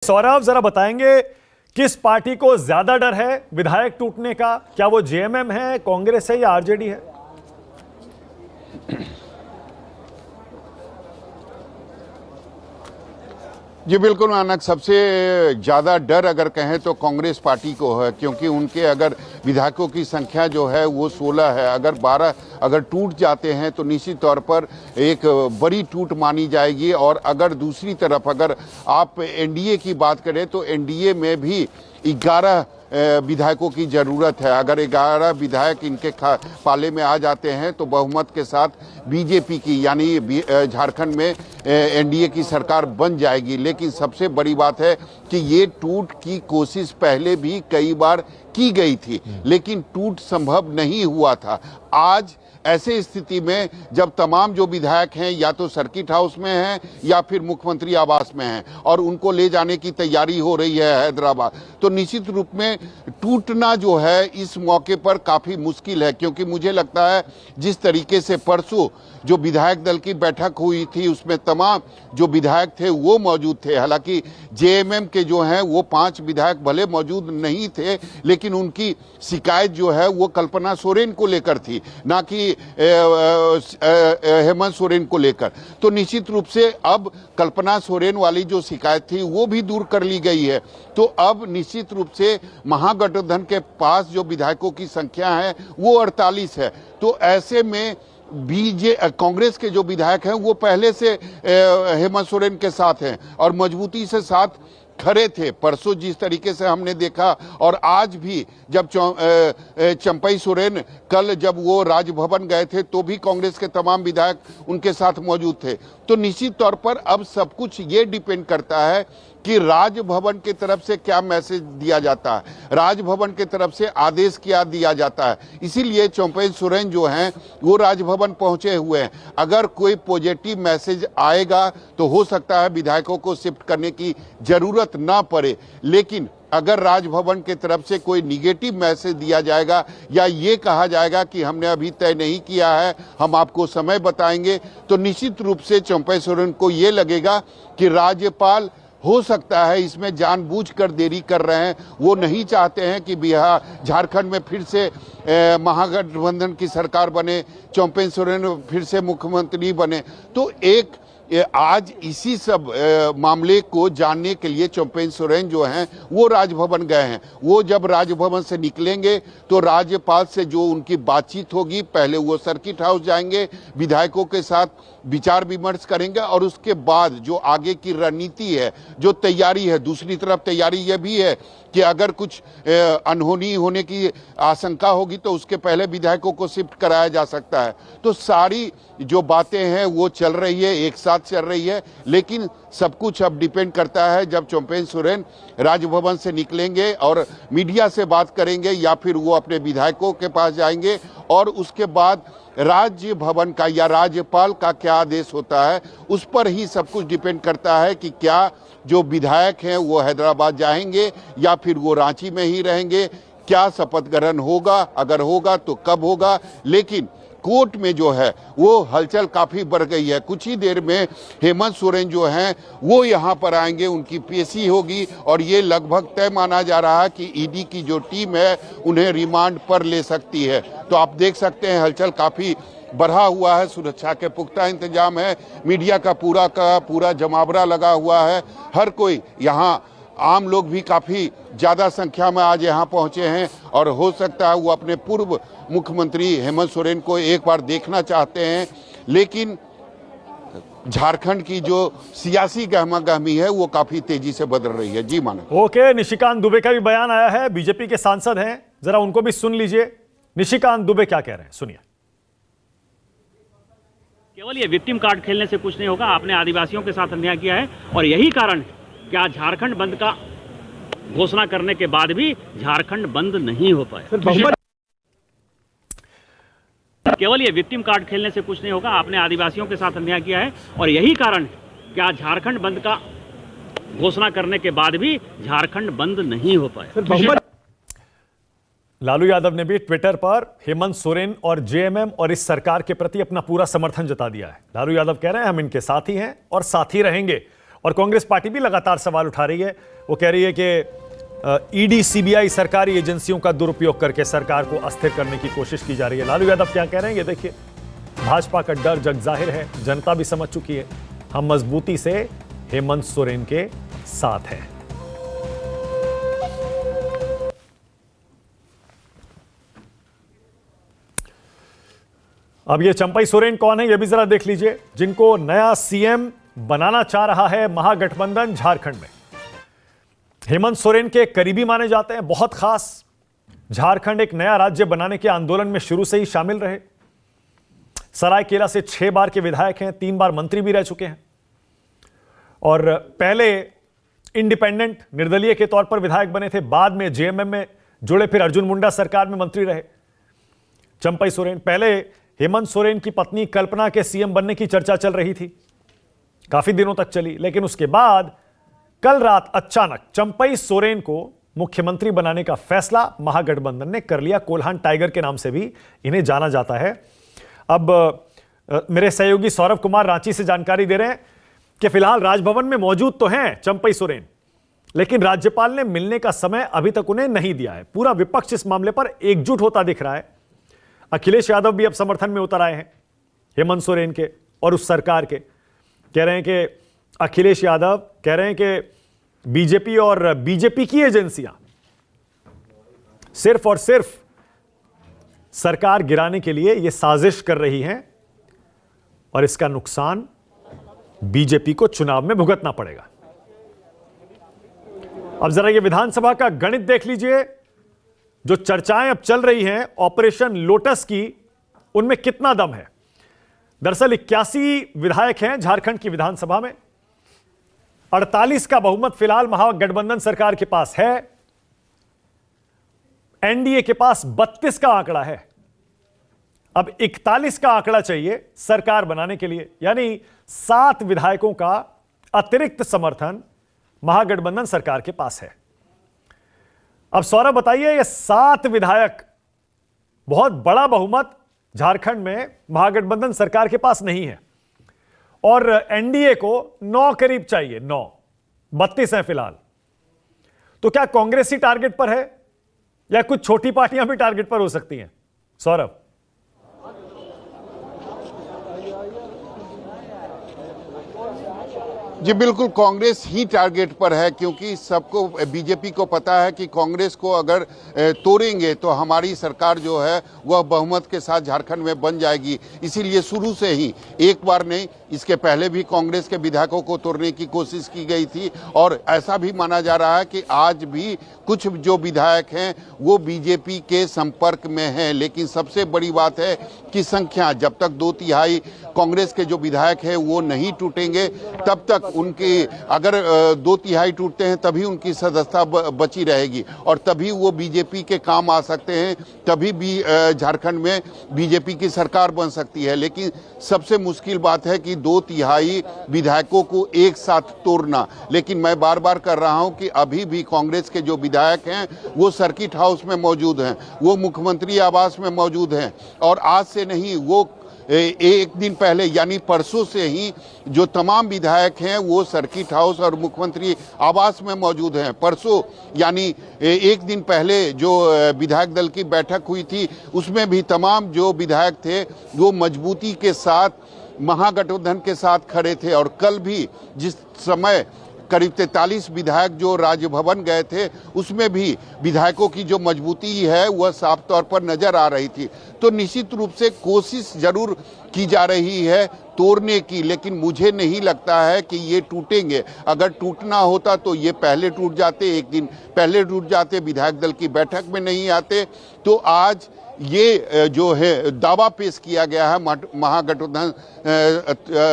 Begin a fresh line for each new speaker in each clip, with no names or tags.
सौरभ जरा बताएंगे किस पार्टी को ज्यादा डर है विधायक टूटने का? क्या वो जेएमएम है, कांग्रेस है या आरजेडी है?
जी बिल्कुल मानक, सबसे ज़्यादा डर अगर कहें तो कांग्रेस पार्टी को है, क्योंकि उनके अगर विधायकों की संख्या जो है वो 16 है। अगर 12 अगर टूट जाते हैं तो निश्चित तौर पर एक बड़ी टूट मानी जाएगी। और अगर दूसरी तरफ अगर आप एनडीए की बात करें तो एनडीए में भी 11 विधायकों की ज़रूरत है। अगर 11 विधायक इनके पाले में आ जाते हैं तो बहुमत के साथ बीजेपी की यानी झारखंड में एनडीए की सरकार बन जाएगी। लेकिन सबसे बड़ी बात है कि ये टूट की कोशिश पहले भी कई बार की गई थी, लेकिन टूट संभव नहीं हुआ था। आज ऐसे स्थिति में जब तमाम जो विधायक हैं या तो सर्किट हाउस में हैं या फिर मुख्यमंत्री आवास में हैं और उनको ले जाने की तैयारी हो रही है हैदराबाद, तो निश्चित रूप में टूटना जो है इस मौके पर काफ़ी मुश्किल है। क्योंकि मुझे लगता है जिस तरीके से परसों जो विधायक दल की बैठक हुई थी उसमें तमाम जो विधायक थे वो मौजूद थे। हालांकि जेएमएम के जो हैं वो 5 विधायक भले मौजूद नहीं थे, लेकिन उनकी शिकायत जो है वो कल्पना सोरेन को लेकर थी, ना कि हेमंत सोरेन को लेकर। तो निश्चित रूप से अब कल्पना सोरेन वाली जो शिकायत थी वो भी दूर कर ली गई है। तो अब निश्चित रूप से महागठबंधन के पास जो विधायकों की संख्या है वो 48 है। तो ऐसे में कांग्रेस के जो विधायक हैं वो पहले से हेमंत सोरेन के साथ हैं और मजबूती से साथ खड़े थे। परसों जिस तरीके से हमने देखा और आज भी जब चंपई सोरेन कल जब वो राजभवन गए थे तो भी कांग्रेस के तमाम विधायक उनके साथ मौजूद थे। तो निश्चित तौर पर अब सब कुछ ये डिपेंड करता है कि राजभवन की तरफ से क्या मैसेज दिया जाता है, राजभवन की तरफ से आदेश क्या दिया जाता है। इसीलिए चंपई सोरेन जो हैं वो राजभवन पहुंचे हुए हैं। अगर कोई पॉजिटिव मैसेज आएगा तो हो सकता है विधायकों को शिफ्ट करने की जरूरत ना पड़े। लेकिन अगर राजभवन की तरफ से कोई निगेटिव मैसेज दिया जाएगा या ये कहा जाएगा कि हमने अभी तय नहीं किया है, हम आपको समय बताएंगे, तो निश्चित रूप से चंपई सोरेन को ये लगेगा कि राज्यपाल हो सकता है इसमें जानबूझकर देरी कर रहे हैं। वो नहीं चाहते हैं कि बिहार झारखंड में फिर से महागठबंधन की सरकार बने, चंपई सोरेन फिर से मुख्यमंत्री बने। तो आज इसी सब मामले को जानने के लिए चंपई सोरेन जो हैं वो राजभवन गए हैं। वो जब राजभवन से निकलेंगे तो राज्यपाल से जो उनकी बातचीत होगी, पहले वो सर्किट हाउस जाएंगे, विधायकों के साथ विचार विमर्श करेंगे और उसके बाद जो आगे की रणनीति है, जो तैयारी है, दूसरी तरफ तैयारी यह भी है कि अगर कुछ अनहोनी होने की आशंका होगी तो उसके पहले विधायकों को शिफ्ट कराया जा सकता है। तो सारी जो बातें हैं वो चल रही है, एक साथ चल रही है। लेकिन सब कुछ अब डिपेंड करता है जब चंपई सोरेन राजभवन से निकलेंगे और मीडिया से बात करेंगे या फिर वो अपने विधायकों के पास जाएंगे और उसके बाद राज्य भवन का या राज्यपाल का क्या आदेश होता है उस पर ही सब कुछ डिपेंड करता है कि क्या जो विधायक हैं वो हैदराबाद जाएंगे या फिर वो रांची में ही रहेंगे, क्या शपथ ग्रहण होगा, अगर होगा तो कब होगा। लेकिन कोर्ट में जो है वो हलचल काफ़ी बढ़ गई है। कुछ ही देर में हेमंत सोरेन जो हैं वो यहाँ पर आएंगे, उनकी पेशी होगी और ये लगभग तय माना जा रहा है कि ईडी की जो टीम है उन्हें रिमांड पर ले सकती है। तो आप देख सकते हैं हलचल काफ़ी बढ़ा हुआ है, सुरक्षा के पुख्ता इंतजाम है, मीडिया का पूरा जमावड़ा लगा हुआ है। हर कोई यहाँ, आम लोग भी काफ़ी ज़्यादा संख्या में आज यहाँ पहुँचे हैं और हो सकता है वो अपने पूर्व मुख्यमंत्री हेमंत सोरेन को एक बार देखना चाहते हैं। लेकिन झारखंड की जो सियासी गहमागहमी है वो काफ़ी तेजी से बदल रही है। जी मानव।
ओके, निशिकांत दुबे का भी बयान आया है, बीजेपी के सांसद हैं, जरा उनको भी सुन लीजिए। निशिकांत दुबे क्या कह रहे हैं, सुनिए।
केवल ये विक्टिम कार्ड खेलने से कुछ नहीं होगा। आपने आदिवासियों के साथ अन्याय किया है और यही कारण है कि आज झारखंड बंद का घोषणा करने के बाद भी झारखंड बंद नहीं हो पाया। केवल ये विक्टिम कार्ड खेलने से कुछ नहीं होगा। आपने आदिवासियों के साथ अन्याय किया है और यही कारण है कि आज झारखंड बंद का घोषणा करने के बाद भी झारखंड बंद नहीं हो पाया।
लालू यादव ने भी ट्विटर पर हेमंत सोरेन और जेएमएम और इस सरकार के प्रति अपना पूरा समर्थन जता दिया है। लालू यादव कह रहे हैं हम इनके साथ ही हैं और साथ ही रहेंगे। और कांग्रेस पार्टी भी लगातार सवाल उठा रही है। वो कह रही है कि ईडी सीबीआई सरकारी एजेंसियों का दुरुपयोग करके सरकार को अस्थिर करने की कोशिश की जा रही है। लालू यादव क्या कह रहे हैं ये देखिए। भाजपा का डर जग जाहिर है, जनता भी समझ चुकी है, हम मजबूती से हेमंत सोरेन के साथ हैं। अब ये चंपई सोरेन कौन है ये भी जरा देख लीजिए, जिनको नया सीएम बनाना चाह रहा है महागठबंधन झारखंड में। हेमंत सोरेन के करीबी माने जाते हैं, बहुत खास। झारखंड एक नया राज्य बनाने के आंदोलन में शुरू से ही शामिल रहे। सरायकेला से 6 बार के विधायक हैं, 3 बार मंत्री भी रह चुके हैं और पहले इंडिपेंडेंट निर्दलीय के तौर पर विधायक बने थे, बाद में जेएमएम में जुड़े, फिर अर्जुन मुंडा सरकार में मंत्री रहे। चंपई सोरेन पहले हेमंत सोरेन की पत्नी कल्पना के सीएम बनने की चर्चा चल रही थी, काफी दिनों तक चली, लेकिन उसके बाद कल रात अचानक चंपई सोरेन को मुख्यमंत्री बनाने का फैसला महागठबंधन ने कर लिया। कोल्हान टाइगर के नाम से भी इन्हें जाना जाता है। अब मेरे सहयोगी सौरभ कुमार रांची से जानकारी दे रहे हैं कि फिलहाल राजभवन में मौजूद तो हैं चंपई सोरेन, लेकिन राज्यपाल ने मिलने का समय अभी तक उन्हें नहीं दिया है। पूरा विपक्ष इस मामले पर एकजुट होता दिख रहा है। अखिलेश यादव भी अब समर्थन में उतर आए हैं हेमंत सोरेन के और उस सरकार के। कह रहे हैं कि अखिलेश यादव कह रहे हैं कि बीजेपी और बीजेपी की एजेंसियां सिर्फ और सिर्फ सरकार गिराने के लिए यह साजिश कर रही हैं और इसका नुकसान बीजेपी को चुनाव में भुगतना पड़ेगा। अब जरा ये विधानसभा का गणित देख लीजिए। जो चर्चाएं अब चल रही हैं ऑपरेशन लोटस की, उनमें कितना दम है। दरअसल 81 विधायक हैं झारखंड की विधानसभा में, 48 का बहुमत फिलहाल महागठबंधन सरकार के पास है, एनडीए के पास 32 का आंकड़ा है। अब 41 का आंकड़ा चाहिए सरकार बनाने के लिए, यानी 7 विधायकों का अतिरिक्त समर्थन महागठबंधन सरकार के पास है। अब सौरभ बताइए, ये 7 विधायक, बहुत बड़ा बहुमत झारखंड में महागठबंधन सरकार के पास नहीं है और एनडीए को 9 करीब चाहिए, 9, 32 हैं फिलहाल। तो क्या कांग्रेस ही टारगेट पर है या कुछ छोटी पार्टियां भी टारगेट पर हो सकती हैं? सौरभ।
जी बिल्कुल, कांग्रेस ही टारगेट पर है, क्योंकि सबको, बीजेपी को पता है कि कांग्रेस को अगर तोड़ेंगे तो हमारी सरकार जो है वह बहुमत के साथ झारखंड में बन जाएगी। इसीलिए शुरू से ही, एक बार नहीं, इसके पहले भी कांग्रेस के विधायकों को तोड़ने की कोशिश की गई थी और ऐसा भी माना जा रहा है कि आज भी कुछ जो विधायक हैं वो बीजेपी के संपर्क में हैं। लेकिन सबसे बड़ी बात है कि संख्या, जब तक 2/3 कांग्रेस के जो विधायक हैं वो नहीं टूटेंगे, तब तक उनकी, अगर 2/3 टूटते हैं तभी उनकी सदस्यता बची रहेगी और तभी वो बीजेपी के काम आ सकते हैं, तभी भी झारखंड में बीजेपी की सरकार बन सकती है। लेकिन सबसे मुश्किल बात है कि 2/3 विधायकों को एक साथ तोड़ना। लेकिन मैं बार बार कर रहा हूं कि अभी भी कांग्रेस के जो विधायक हैं वो सर्किट हाउस में मौजूद हैं, वो मुख्यमंत्री आवास में मौजूद हैं और आज से नहीं, वो एक दिन पहले यानी परसों से ही जो तमाम विधायक हैं वो सर्किट हाउस और मुख्यमंत्री आवास में मौजूद हैं। परसों यानी एक दिन पहले जो विधायक दल की बैठक हुई थी उसमें भी तमाम जो विधायक थे वो मजबूती के साथ महागठबंधन के साथ खड़े थे और कल भी जिस समय करीब 43 विधायक जो राजभवन गए थे उसमें भी विधायकों की जो मजबूती है वह साफ तौर पर नजर आ रही थी। तो निश्चित रूप से कोशिश जरूर की जा रही है तोड़ने की, लेकिन मुझे नहीं लगता है कि ये टूटेंगे। अगर टूटना होता तो ये पहले टूट जाते, एक दिन पहले टूट जाते, विधायक दल की बैठक में नहीं आते। तो आज ये जो है दावा पेश किया गया है महागठबंधन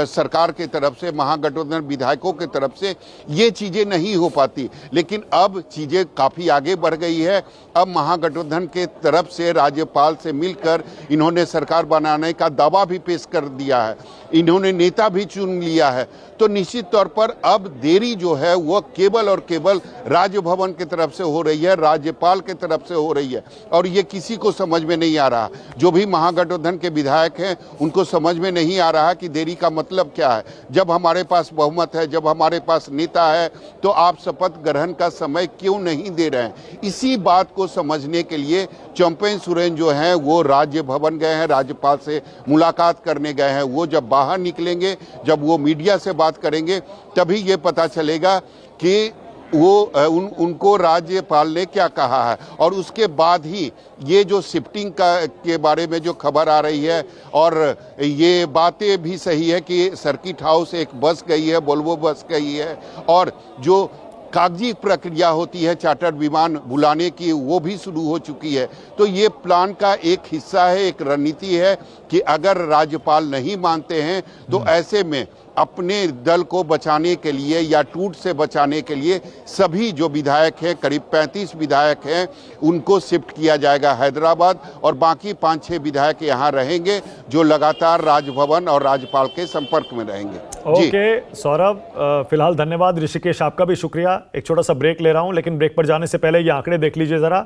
सरकार के तरफ से, महागठबंधन विधायकों के तरफ से, ये चीज़ें नहीं हो पाती। लेकिन अब चीज़ें काफ़ी आगे बढ़ गई है। अब महागठबंधन के तरफ से राज्यपाल से मिलकर इन्होंने सरकार बनाने का दावा भी पेश कर दिया है, इन्होंने नेता भी चुन लिया है। तो निश्चित तौर पर अब देरी जो है वह केवल और केवल राजभवन की तरफ से हो रही है, राज्यपाल की तरफ से हो रही है और ये किसी को समझ में नहीं आ रहा। जो भी महागठबंधन के विधायक हैं उनको समझ में नहीं आ रहा कि देरी का मतलब क्या है। जब हमारे पास बहुमत है, जब हमारे पास नेता है, तो आप शपथ ग्रहण का समय क्यों नहीं दे रहे हैं। इसी बात को समझने के लिए चंपेन सोरेन जो हैं वो राज्य भवन गए हैं, राज्यपाल से मुलाकात करने गए हैं। वो जब बाहर निकलेंगे, जब वो मीडिया से बात करेंगे, तभी ये पता चलेगा कि उनको राज्यपाल ने क्या कहा है। और उसके बाद ही ये जो शिफ्टिंग के बारे में जो खबर आ रही है, और ये बातें भी सही है कि सर्किट हाउस एक बस गई है, वोल्वो बस गई है, और जो कागजी प्रक्रिया होती है चार्टर्ड विमान बुलाने की, वो भी शुरू हो चुकी है। तो ये प्लान का एक हिस्सा है, एक रणनीति है कि अगर राज्यपाल नहीं मानते हैं तो ऐसे में अपने दल को बचाने के लिए या टूट से बचाने के लिए सभी जो विधायक हैं, करीब 35 विधायक हैं, उनको शिफ्ट किया जाएगा हैदराबाद, और बाकी 5-6 विधायक यहाँ रहेंगे जो लगातार राजभवन और राज्यपाल के संपर्क में रहेंगे।
ओके सौरभ, फिलहाल धन्यवाद। ऋषिकेश, आपका भी शुक्रिया। एक छोटा सा ब्रेक ले रहा हूं, लेकिन ब्रेक पर जाने से पहले ये आंकड़े देख लीजिए जरा।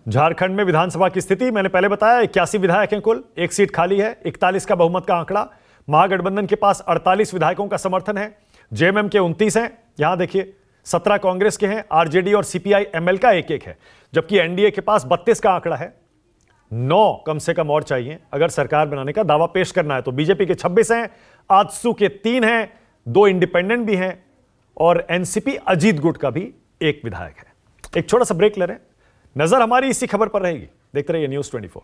झारखंड में विधानसभा की स्थिति मैंने पहले बताया, 81 विधायक हैं कुल, 1 सीट खाली है, 41 का बहुमत का आंकड़ा। महागठबंधन के पास 48 विधायकों का समर्थन है, जेएमएम के 29 हैं, यहां देखिए 17 कांग्रेस के हैं, आरजेडी और सीपीआई एमएल का 1-1 है, जबकि एनडीए के पास 32 का आंकड़ा है। 9 कम से कम और चाहिए अगर सरकार बनाने का दावा पेश करना है। तो बीजेपी के 26 हैं, आजसू के 3 हैं, 2 इंडिपेंडेंट भी हैं, और एनसीपी अजीत गुट का भी 1 विधायक है। एक छोटा सा ब्रेक ले रहे हैं, नजर हमारी इसी खबर पर रहेगी। देखते रहिए न्यूज़ 24।